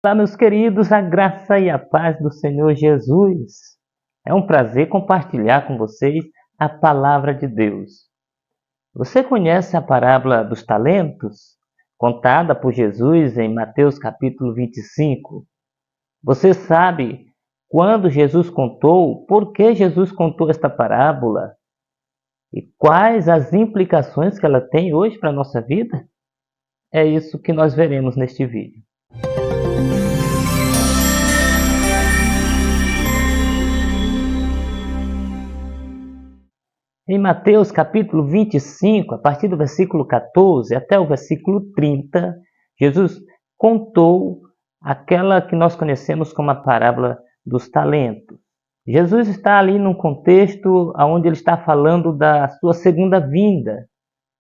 Olá, meus queridos, a graça e a paz do Senhor Jesus. É um prazer compartilhar com vocês a palavra de Deus. Você conhece a parábola dos talentos, contada por Jesus em Mateus capítulo 25? Você sabe quando Jesus contou, por que Jesus contou esta parábola e quais as implicações que ela tem hoje para a nossa vida? É isso que nós veremos neste vídeo. Em Mateus capítulo 25, a partir do versículo 14 até o versículo 30, Jesus contou aquela que nós conhecemos como a parábola dos talentos. Jesus está ali num contexto onde ele está falando da sua segunda vinda,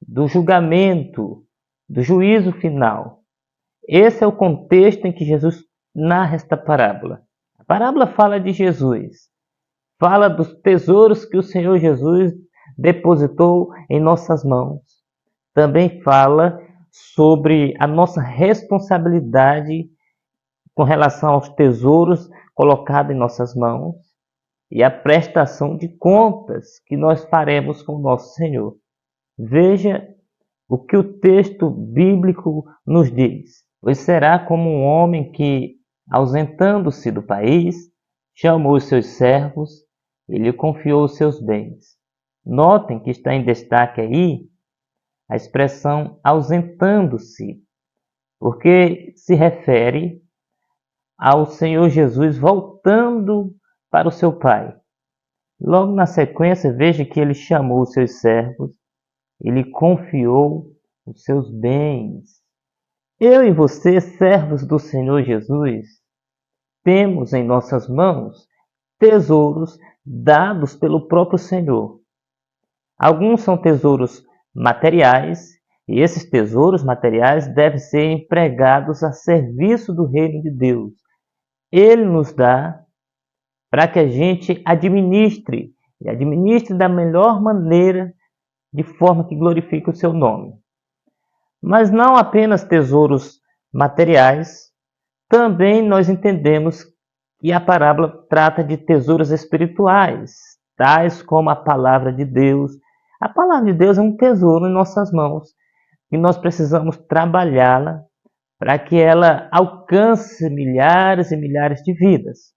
do julgamento, do juízo final. Esse é o contexto em que Jesus narra esta parábola. A parábola fala de Jesus, fala dos tesouros que o Senhor Jesus depositou em nossas mãos. Também fala sobre a nossa responsabilidade com relação aos tesouros colocados em nossas mãos e a prestação de contas que nós faremos com o nosso Senhor. Veja o que o texto bíblico nos diz. Pois será como um homem que, ausentando-se do país, chamou os seus servos e lhe confiou os seus bens. Notem que está em destaque aí a expressão ausentando-se, porque se refere ao Senhor Jesus voltando para o seu Pai. Logo na sequência, veja que ele chamou os seus servos e lhe confiou os seus bens. Eu e você, servos do Senhor Jesus, temos em nossas mãos tesouros dados pelo próprio Senhor. Alguns são tesouros materiais, e esses tesouros materiais devem ser empregados a serviço do reino de Deus. Ele nos dá para que a gente administre, e administre da melhor maneira, de forma que glorifique o seu nome. Mas não apenas tesouros materiais, também nós entendemos que a parábola trata de tesouros espirituais, tais como a palavra de Deus. A palavra de Deus é um tesouro em nossas mãos e nós precisamos trabalhá-la para que ela alcance milhares e milhares de vidas.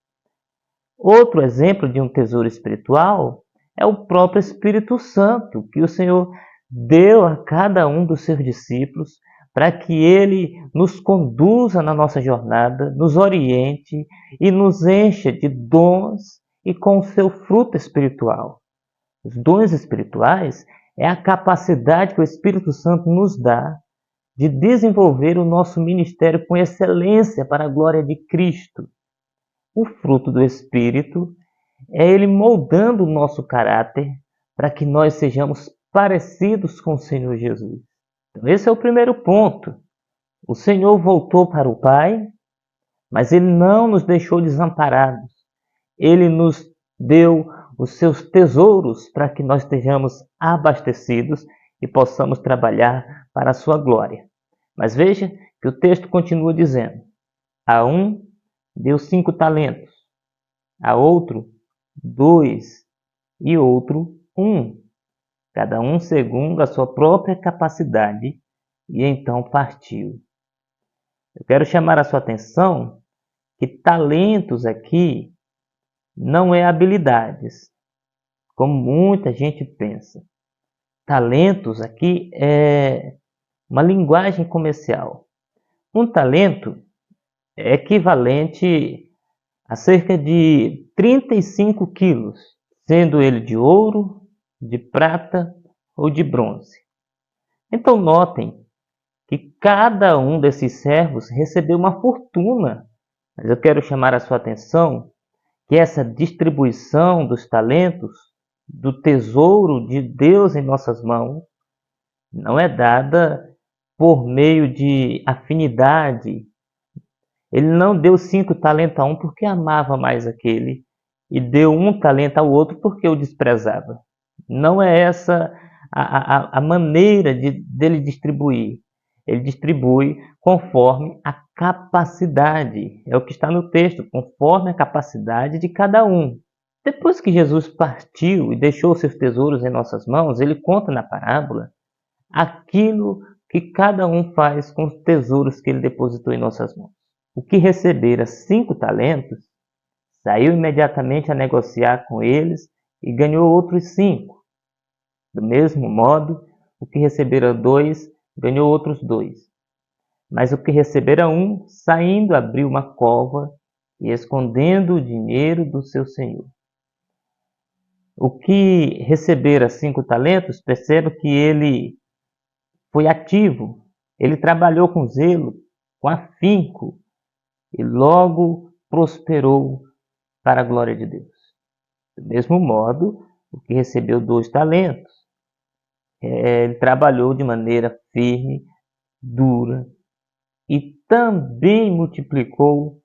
Outro exemplo de um tesouro espiritual é o próprio Espírito Santo, que o Senhor deu a cada um dos seus discípulos para que ele nos conduza na nossa jornada, nos oriente e nos encha de dons e com o seu fruto espiritual. Os dons espirituais é a capacidade que o Espírito Santo nos dá de desenvolver o nosso ministério com excelência para a glória de Cristo. O fruto do Espírito é ele moldando o nosso caráter para que nós sejamos parecidos com o Senhor Jesus. Então, esse é o primeiro ponto. O Senhor voltou para o Pai, mas ele não nos deixou desamparados. Ele nos deu os seus tesouros para que nós estejamos abastecidos e possamos trabalhar para a sua glória. Mas veja que o texto continua dizendo: a um deu 5 talentos, a outro 2 e outro 1, cada um segundo a sua própria capacidade, e então partiu. Eu quero chamar a sua atenção que talentos aqui não é habilidades, como muita gente pensa. Talentos aqui é uma linguagem comercial. Um talento é equivalente a cerca de 35 quilos, sendo ele de ouro, de prata ou de bronze. Então notem que cada um desses servos recebeu uma fortuna, mas eu quero chamar a sua atenção que essa distribuição dos talentos, do tesouro de Deus em nossas mãos, não é dada por meio de afinidade. Ele não deu 5 talentos a um porque amava mais aquele e deu 1 talento ao outro porque o desprezava. Não é essa a maneira dele distribuir. Ele distribui conforme a capacidade. É o que está no texto, conforme a capacidade de cada um. Depois que Jesus partiu e deixou seus tesouros em nossas mãos, ele conta na parábola aquilo que cada um faz com os tesouros que ele depositou em nossas mãos. O que recebera 5 talentos, saiu imediatamente a negociar com eles e ganhou outros 5. Do mesmo modo, o que recebera 2, ganhou outros 2. Mas o que recebera 1, saindo, abriu uma cova e escondendo o dinheiro do seu senhor. O que recebera 5 talentos, perceba que ele foi ativo, ele trabalhou com zelo, com afinco, e logo prosperou para a glória de Deus. Do mesmo modo, o que recebeu 2 talentos, ele trabalhou de maneira firme, dura, e também multiplicou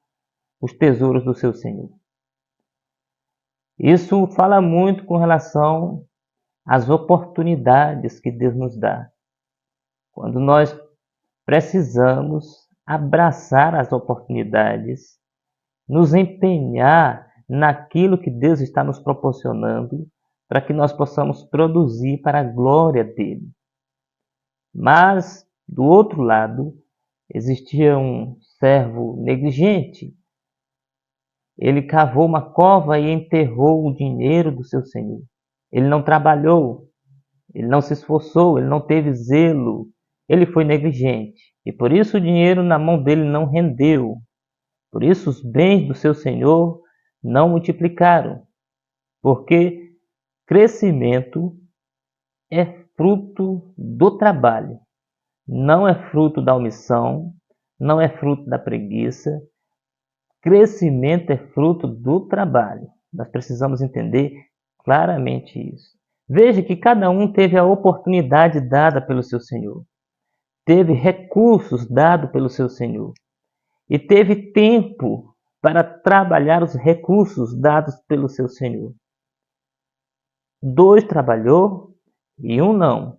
os tesouros do seu Senhor. Isso fala muito com relação às oportunidades que Deus nos dá. Quando nós precisamos abraçar as oportunidades, nos empenhar naquilo que Deus está nos proporcionando, para que nós possamos produzir para a glória dele. Mas, do outro lado, existia um servo negligente. Ele cavou uma cova e enterrou o dinheiro do seu senhor. Ele não trabalhou, ele não se esforçou, ele não teve zelo, ele foi negligente. E por isso o dinheiro na mão dele não rendeu. Por isso os bens do seu senhor não multiplicaram. Porque crescimento é fruto do trabalho, não é fruto da omissão, não é fruto da preguiça. Crescimento é fruto do trabalho. Nós precisamos entender claramente isso. Veja que cada um teve a oportunidade dada pelo seu Senhor, teve recursos dados pelo seu Senhor e teve tempo para trabalhar os recursos dados pelo seu Senhor. 2 trabalhou e 1 não.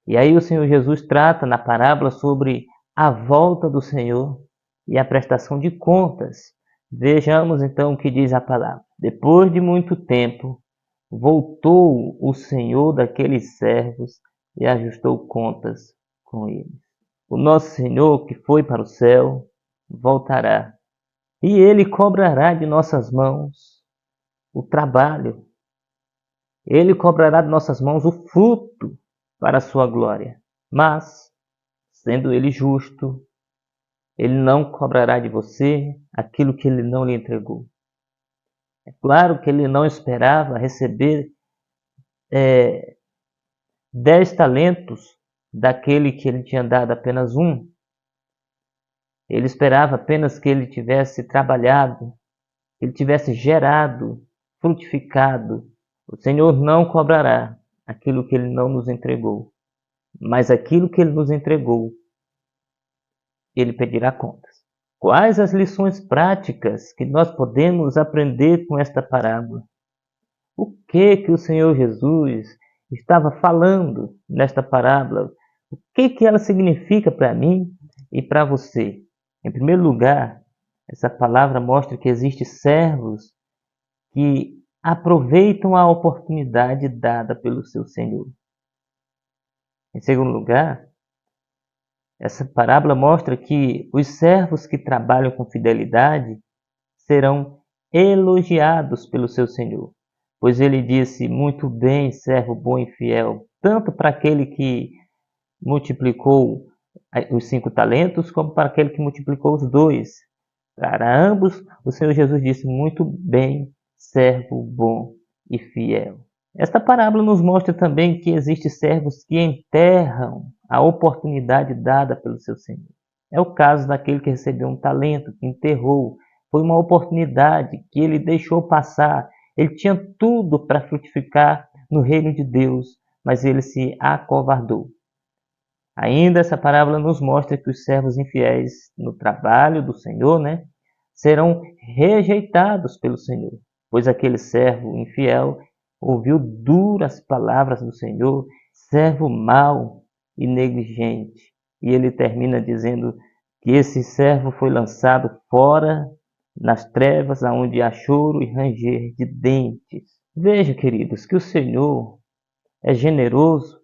E aí o Senhor Jesus trata na parábola sobre a volta do Senhor e a prestação de contas. Vejamos então o que diz a palavra. Depois de muito tempo, voltou o Senhor daqueles servos e ajustou contas com eles. O nosso Senhor, que foi para o céu, voltará. E ele cobrará de nossas mãos o trabalho. Ele cobrará de nossas mãos o fruto para a sua glória. Mas, sendo ele justo, ele não cobrará de você aquilo que ele não lhe entregou. É claro que ele não esperava receber 10 talentos daquele que ele tinha dado apenas 1. Ele esperava apenas que ele tivesse trabalhado, que ele tivesse gerado, frutificado. O Senhor não cobrará aquilo que ele não nos entregou, mas aquilo que ele nos entregou, ele pedirá contas. Quais as lições práticas que nós podemos aprender com esta parábola? O que o Senhor Jesus estava falando nesta parábola? O que ela significa para mim e para você? Em primeiro lugar, essa palavra mostra que existem servos que aproveitam a oportunidade dada pelo seu Senhor. Em segundo lugar, essa parábola mostra que os servos que trabalham com fidelidade serão elogiados pelo seu Senhor, pois ele disse: muito bem, servo bom e fiel, tanto para aquele que multiplicou os 5 talentos, como para aquele que multiplicou os 2. Para ambos, o Senhor Jesus disse: muito bem, servo bom e fiel. Esta parábola nos mostra também que existem servos que enterram a oportunidade dada pelo seu Senhor. É o caso daquele que recebeu um talento, que enterrou. Foi uma oportunidade que ele deixou passar. Ele tinha tudo para frutificar no reino de Deus, mas ele se acovardou. Ainda essa parábola nos mostra que os servos infiéis no trabalho do Senhor, serão rejeitados pelo Senhor, pois aquele servo infiel ouviu duras palavras do Senhor, servo mau e negligente. E ele termina dizendo que esse servo foi lançado fora nas trevas, aonde há choro e ranger de dentes. Veja, queridos, que o Senhor é generoso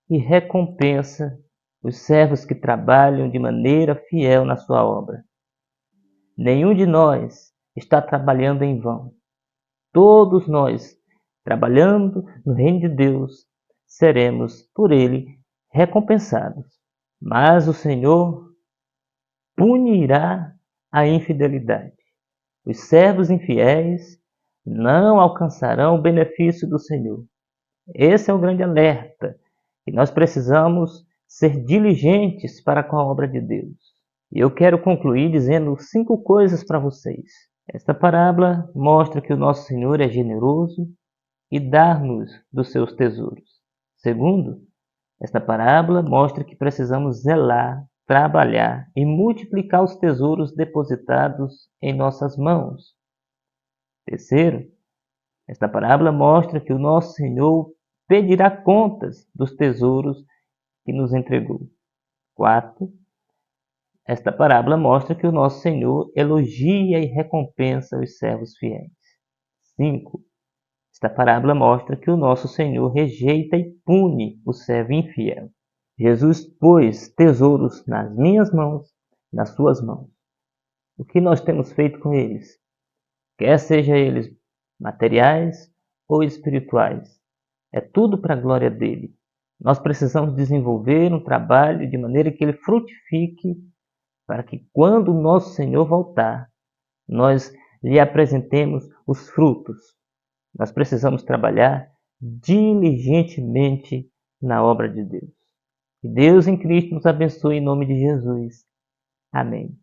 e recompensa os servos que trabalham de maneira fiel na sua obra. Nenhum de nós está trabalhando em vão. Todos nós, trabalhando no reino de Deus, seremos por ele recompensados. Mas o Senhor punirá a infidelidade. Os servos infiéis não alcançarão o benefício do Senhor. Esse é o grande alerta, que nós precisamos ser diligentes para com a obra de Deus. E eu quero concluir dizendo 5 coisas para vocês. Esta parábola mostra que o nosso Senhor é generoso e dá-nos dos seus tesouros. Segundo, esta parábola mostra que precisamos zelar, trabalhar e multiplicar os tesouros depositados em nossas mãos. Terceiro, esta parábola mostra que o nosso Senhor pedirá contas dos tesouros que nos entregou. Quarto, esta parábola mostra que o nosso Senhor elogia e recompensa os servos fiéis. 5. Esta parábola mostra que o nosso Senhor rejeita e pune o servo infiel. Jesus pôs tesouros nas minhas mãos, nas suas mãos. O que nós temos feito com eles? Quer sejam eles materiais ou espirituais, é tudo para a glória dele. Nós precisamos desenvolver um trabalho de maneira que ele frutifique, para que quando o nosso Senhor voltar, nós lhe apresentemos os frutos. Nós precisamos trabalhar diligentemente na obra de Deus. Que Deus em Cristo nos abençoe em nome de Jesus. Amém.